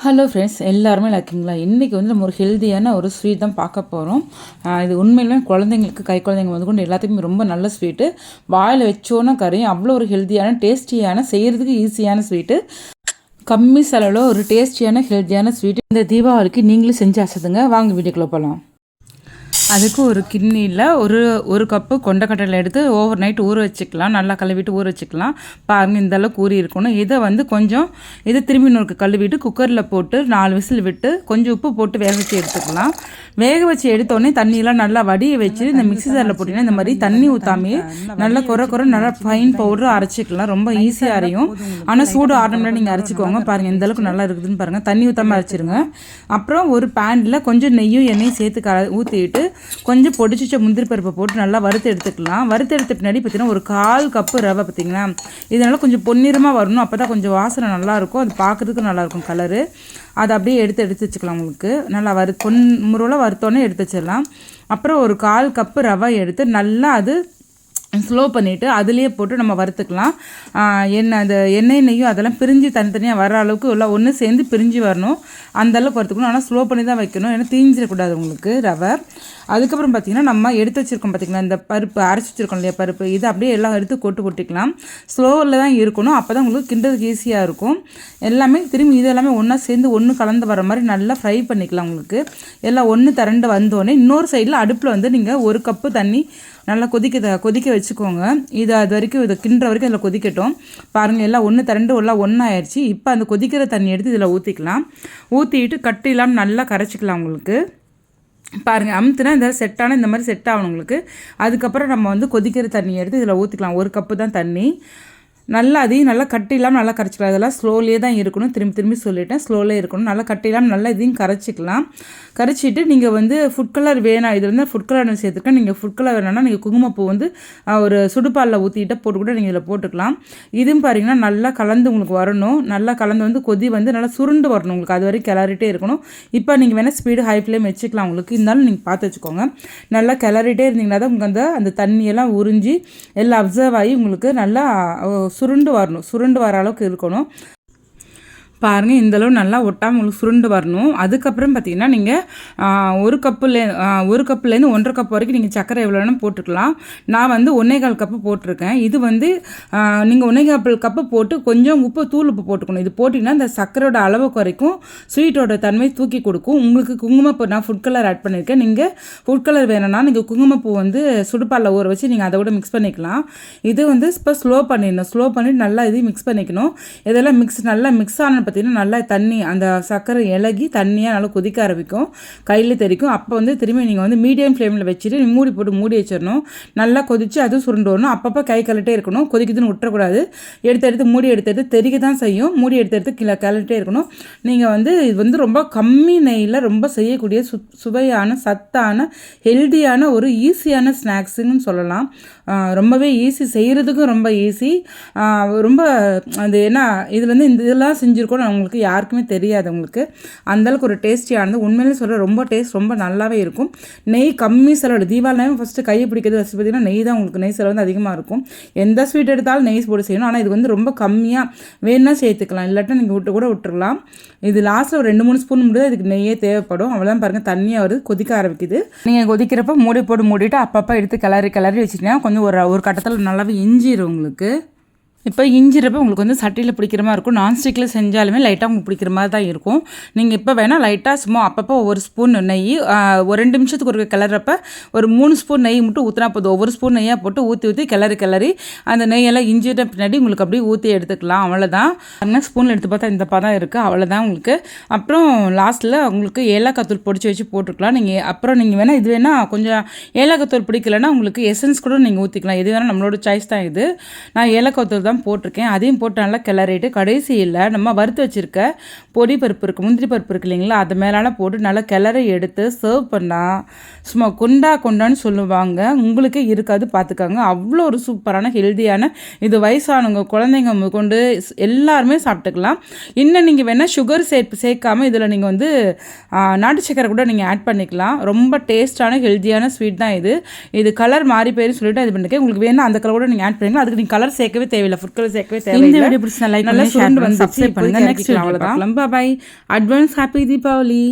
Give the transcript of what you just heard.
Hello friends, எல்லாருமே இருக்கீங்களா? இன்றைக்கி வந்து நம்ம ஒரு ஹெல்த்தியான ஒரு ஸ்வீட் தான் பார்க்க போகிறோம். இது உண்மையிலுமே குழந்தைங்களுக்கு, கை குழந்தைங்க வந்து கொண்டு எல்லாத்துக்குமே ரொம்ப நல்ல ஸ்வீட்டு. வாயில் வச்சோன்னா கரையும், அவ்வளோ ஒரு ஹெல்த்தியான, டேஸ்டியான, செய்கிறதுக்கு ஈஸியான ஸ்வீட்டு. கம்மி செலவில் ஒரு டேஸ்டியான, ஹெல்த்தியான ஸ்வீட்டு. இந்த தீபாவளிக்கு நீங்களும் செஞ்சு அசத்துங்க. வாங்க வீடியோக்குள்ளே போகலாம். அதுக்கு ஒரு கிண்ணியில் ஒரு கப்பு கொண்டக்கடலை எடுத்து ஓவர் நைட் ஊற வச்சுக்கலாம். நல்லா கழுவிட்டு ஊற வச்சுக்கலாம். பாருங்கள், இந்தளவுக்கு ஊறி இருக்கணும். இதை திரும்பி இன்னொரு கழுவிட்டு குக்கரில் போட்டு 4 விசில் விட்டு கொஞ்சம் உப்பு போட்டு வேக வச்சு எடுத்துக்கலாம். வேக வச்சு எடுத்தோடனே தண்ணியெல்லாம் நல்லா வடிய வச்சு இந்த மிக்ஸி ஜாரில் போட்டிங்கன்னா இந்த மாதிரி தண்ணி ஊற்றாமே நல்லா குறை நல்லா ஃபைன் பவுடர் அரைச்சிக்கலாம். ரொம்ப ஈஸியாக அரையும். ஆனால் சூடு ஆரம்பில் நீங்கள் அரைச்சிக்கோங்க. பாருங்கள், இந்தளவுக்கு நல்லா இருக்குதுன்னு பாருங்கள். தண்ணி ஊற்றாமல் அரைச்சிருங்க. அப்புறம் ஒரு பேனில் கொஞ்சம் நெய்யும் எண்ணெயும் சேர்த்து ஊற்றிட்டு கொஞ்சம் பொடிச்சு வச்ச முந்திரி பருப்பை போட்டு நல்லா வறுத்து எடுத்துக்கலாம். வறுத்து எடுத்த பின்னாடி பார்த்தீங்கன்னா ஒரு 1/4 கப்பு ரவை பார்த்தீங்கன்னா, இதனால் கொஞ்சம் பொன்னிறமாக வரணும். அப்போ தான் கொஞ்சம் வாசனை நல்லாயிருக்கும். அது பார்க்குறதுக்கு நல்லாயிருக்கும் கலரு. அதை அப்படியே எடுத்து வச்சுக்கலாம். உங்களுக்கு நல்லா பொன்முருவலாக வறுத்தோன்னே எடுத்து வச்சிடலாம். அப்புறம் ஒரு 1/4 கப்பு ரவை எடுத்து நல்லா அது ஸ்லோ பண்ணிவிட்டு அதுலேயே போட்டு நம்ம வறுத்துக்கலாம். எண்ணெய் நெய்யும் அதெல்லாம் பிரிஞ்சு தனித்தனியாக வர அளவுக்கு எல்லாம் ஒன்று சேர்ந்து பிரிஞ்சு வரணும். அந்தளவுக்கு வறுத்துக்கணும். ஆனால் ஸ்லோ பண்ணி தான் வைக்கணும், ஏன்னா தீஞ்சிடக்கூடாது உங்களுக்கு ரவை. அதுக்கப்புறம் பார்த்திங்கன்னா நம்ம எடுத்து வச்சுருக்கோம் பார்த்திங்களா, இந்த பருப்பு அரைச்சி வச்சுருக்கோம் இல்லையா பருப்பு, இது அப்படியே எல்லாம் எடுத்து கொட்டிக்கலாம். ஸ்லோவில் தான் இருக்கணும். அப்போ தான் உங்களுக்கு கிண்டுறதுக்கு ஈஸியாக இருக்கும். எல்லாமே திரும்பி இது எல்லாமே ஒன்றா சேர்ந்து ஒன்று கலந்து வர மாதிரி நல்லா ஃப்ரை பண்ணிக்கலாம். உங்களுக்கு எல்லாம் ஒன்று திரண்டு வந்தோடனே இன்னொரு சைடில் அடுப்பில் வந்து நீங்கள் 1 கப்பு தண்ணி நல்லா கொதிக்க வச்சுக்கோங்க. அது வரைக்கும் இதை கிண்டுற வரைக்கும் இதில் கொதிக்கட்டும். பாருங்கள், எல்லாம் ஒன்று திரண்டு எல்லாம் ஒன்றாயிடுச்சு. இப்போ அந்த கொதிக்கிற தண்ணி எடுத்து இதில் ஊற்றிக்கலாம். ஊற்றிட்டு கட்டு இல்லாமல் நல்லா கரைச்சிக்கலாம். உங்களுக்கு பாருங்கள், அமுத்துனா இந்த மாதிரி செட் ஆகணும் உங்களுக்கு. அதுக்கப்புறம் நம்ம வந்து கொதிக்கிற தண்ணி எடுத்து இதில் ஊற்றிக்கலாம். 1 கப்பு தான் தண்ணி. அதையும் நல்லா கட்டி இல்லாமல் நல்லா கரைச்சிக்கலாம். இதெல்லாம் ஸ்லோலியே தான் இருக்கணும். திரும்பி சொல்லிட்டேன், ஸ்லோலே இருக்கணும். நல்லா கட்டி இல்லாமல் நல்லா இதையும் கரைச்சிக்கலாம். கரைச்சிட்டு நீங்கள் வந்து ஃபுட் கலர் வேணாம், இது வந்து ஃபுட் கலர் சேர்த்துக்க. நீங்கள் ஃபுட் கலர் வேணும்னா நீங்கள் குங்குமப்பூ வந்து ஒரு சுடுபாலில் ஊற்றிட்டு போட்டு கூட நீங்கள் இதில் போட்டுக்கலாம். இதுவும் பாருங்கன்னா நல்லா கலந்து உங்களுக்கு வரணும். நல்லா கலந்து வந்து கொதி வந்து நல்லா சுருண்டு வரணும் உங்களுக்கு. அது வரைக்கும் கிளறிட்டே இருக்கணும். இப்போ நீங்கள் வேணால் ஸ்பீடு ஹை ஃப்ளேம் வச்சுக்கலாம். உங்களுக்கு இருந்தாலும் நீங்கள் பார்த்து வச்சுக்கோங்க. நல்லா கிளறிட்டே இருந்தீங்கன்னா தான் உங்களுக்கு அந்த தண்ணியெல்லாம் உறிஞ்சி எல்லாம் அப்சர்வ் ஆகி உங்களுக்கு நல்லா சுருண்டு வர அளவுக்கு இருக்கணும். பாருங்கள், இந்தளவு நல்லா ஒட்டாமல் உங்களுக்கு சுருண்டு வரணும். அதுக்கப்புறம் பார்த்திங்கன்னா நீங்கள் 1 கப்புலேருந்து 1.5 கப் வரைக்கும் நீங்கள் சர்க்கரை எவ்வளோ வேணும் போட்டுக்கலாம். நான் வந்து 1/4 கப்பு போட்டிருக்கேன். இது வந்து நீங்கள் 1/4 கப்பு போட்டு கொஞ்சம் தூள் உப்பு போட்டுக்கணும். இது போட்டிங்கன்னா இந்த சர்க்கரையோட அளவு குறைக்கும், ஸ்வீட்டோட தன்மை தூக்கி கொடுக்கும். உங்களுக்கு குங்குமப்பூ நான் ஃபுட் கலர் ஆட் பண்ணியிருக்கேன். நீங்கள் ஃபுட் கலர் வேணும்னா நீங்கள் குங்குமப்பூ வந்து சுடுபாலில் ஊற வச்சு நீங்கள் அதை கூட மிக்ஸ் பண்ணிக்கலாம். இது வந்து இப்போ ஸ்லோ பண்ணிவிட்டு நல்லா இதையும் மிக்ஸ் பண்ணிக்கணும். இதெல்லாம் நல்லா மிக்ஸ் ஆன பார்த்திங்கன்னா நல்லா தண்ணி அந்த சர்க்கரை இலகி தண்ணியாக நல்லா கொதிக்க ஆரம்பிக்கும், கையில் தெரிக்கும். அப்போ வந்து திரும்பி நீங்கள் வந்து மீடியம் ஃப்ளேமில் வச்சுட்டு மூடி வச்சிடணும். நல்லா கொதித்து அதுவும் சுருண்டு வரணும். அப்பப்போ கை கலட்டே இருக்கணும். கொதிக்குதுன்னு விட்டுறக்கூடாது. மூடி எடுத்து தெறிக்க தான் செய்யும். மூடி எடுத்து கலட்டே இருக்கணும். நீங்கள் வந்து இது வந்து ரொம்ப கம்மி நெய்யில் ரொம்ப செய்யக்கூடிய சுவையான, சத்தான, ஹெல்தியான ஒரு ஈஸியான ஸ்நாக்ஸுன்னு சொல்லலாம். ரொம்பவே ஈஸி, செய்கிறதுக்கும் ரொம்ப ஈஸி. ரொம்ப அது என்ன இதில் வந்து இதெல்லாம் செஞ்சுருக்கோம் உங்களுக்கு யாருக்குமே தெரியாது. உங்களுக்கு அந்தளவுக்கு ஒரு டேஸ்டியானது. உண்மையிலே சொல்கிற ரொம்ப டேஸ்ட் ரொம்ப நல்லாவே இருக்கும். நெய் கம்மி செலவு. தீபாவளி ஃபஸ்ட்டு கையை பிடிக்கிறது ஃபஸ்ட்டு பார்த்திங்கன்னா நெய் தான். உங்களுக்கு நெய் செலவு வந்து அதிகமாக இருக்கும். எந்த ஸ்வீட் எடுத்தாலும் நெய் போட்டு செய்யணும். ஆனால் இது வந்து ரொம்ப கம்மியாக வேணும்னா சேர்த்துக்கலாம், இல்லாட்டா நீங்கள் விட்டுறலாம். இது லாஸ்ட்டில் ஒரு 2-3 ஸ்பூன் முடியாது இதுக்கு நெய்யே தேவைப்படும். அவ்வளோதான். பாருங்கள், தண்ணியாக வருது, கொதிக்க ஆரம்பிக்குது. நீங்கள் கொதிக்கிறப்ப மூடிட்டு அப்பப்போ எடுத்து கிளறி வச்சுட்டீங்கன்னா கொஞ்சம் ஒரு கட்டத்தில் நல்லாவே இஞ்சிடும் உங்களுக்கு. இப்போ இஞ்சிறப்ப உங்களுக்கு வந்து சட்டியில் பிடிக்கிற மாதிரி இருக்கும். நான்ஸ்டிக்கில் செஞ்சாலுமே லைட்டாக உங்களுக்கு பிடிக்கிற மாதிரி தான் இருக்கும். நீங்கள் இப்போ வேணால் லைட்டாக சும்மா அப்பப்போ 1 ஸ்பூன் நெய் ஒரு 2 நிமிஷத்துக்கு ஒரு கிளறப்ப ஒரு 3 ஸ்பூன் நெய் மட்டும் ஊற்றினா போதும். 1 ஸ்பூன் நெய்யாக போட்டு ஊற்றி கிளறி அந்த நெய்யெல்லாம் இஞ்சிட்ட பின்னாடி உங்களுக்கு அப்படியே ஊற்றி எடுத்துக்கலாம். அவ்வளோதான். ஸ்பூனில் எடுத்து பார்த்தா இந்த பதம் இருக்குது. அவ்வளோதான் உங்களுக்கு. அப்புறம் லாஸ்ட்டில் உங்களுக்கு ஏலக்காய் தூள் பொடிச்சு வச்சு போட்டுக்கலாம். நீங்கள் வேணால் இது வேணால் கொஞ்சம் ஏலக்காய் தூள் பிடிக்கலன்னா உங்களுக்கு எசன்ஸ் கூட நீங்கள் ஊற்றிக்கலாம். எது வேணால் நம்மளோட சாய்ஸ் தான் இது. நான் ஏலக்காய் தூள் தான் போட்டிருக்கேன். அதையும் போட்டு நல்லா கிளறிட்டு கடைசியில் நம்ம வறுத்து வச்சுருக்க பொடி பருப்பு இருக்குது, முந்திரி பருப்பு இருக்குது இல்லைங்களா, அது மேலால் போட்டு நல்லா கிளறி எடுத்து சர்வ் பண்ணால் சும்மா கொண்டான்னு சொல்லுவாங்க. உங்களுக்கே இருக்காது, பார்த்துக்காங்க. அவ்வளோ ஒரு சூப்பரான ஹெல்தியான இது வயசானவங்க குழந்தைங்க கொண்டு எல்லாருமே சாப்பிட்டுக்கலாம். இன்னும் நீங்கள் வேணால் சுகர் சேர்க்காமல் இதில் நீங்கள் வந்து நாட்டு சக்கரை கூட நீங்கள் ஆட் பண்ணிக்கலாம். ரொம்ப டேஸ்டான ஹெல்தியான ஸ்வீட் தான் இது. கலர் மாறி போயின்னு சொல்லிட்டு இது பண்ணிருக்கேன். உங்களுக்கு வேணால் அந்த கலர் கூட நீங்கள் ஆட் பண்ணிக்கலாம். அதுக்கு நீங்கள் கலர் சேர்க்கவே தேவையில்லை. ஃபுட் கலர் சேர்க்கவே தேவையில்லை. இந்த வீடியோ பிடிச்சி லைக் பண்ணுங்க, ஷேர் பண்ணுங்க, சப்ஸ்கிரைப் பண்ணுங்க. நெக்ஸ்ட் வீடியோல பார்க்கலாம். Bye bye. Advance happy Deepavali.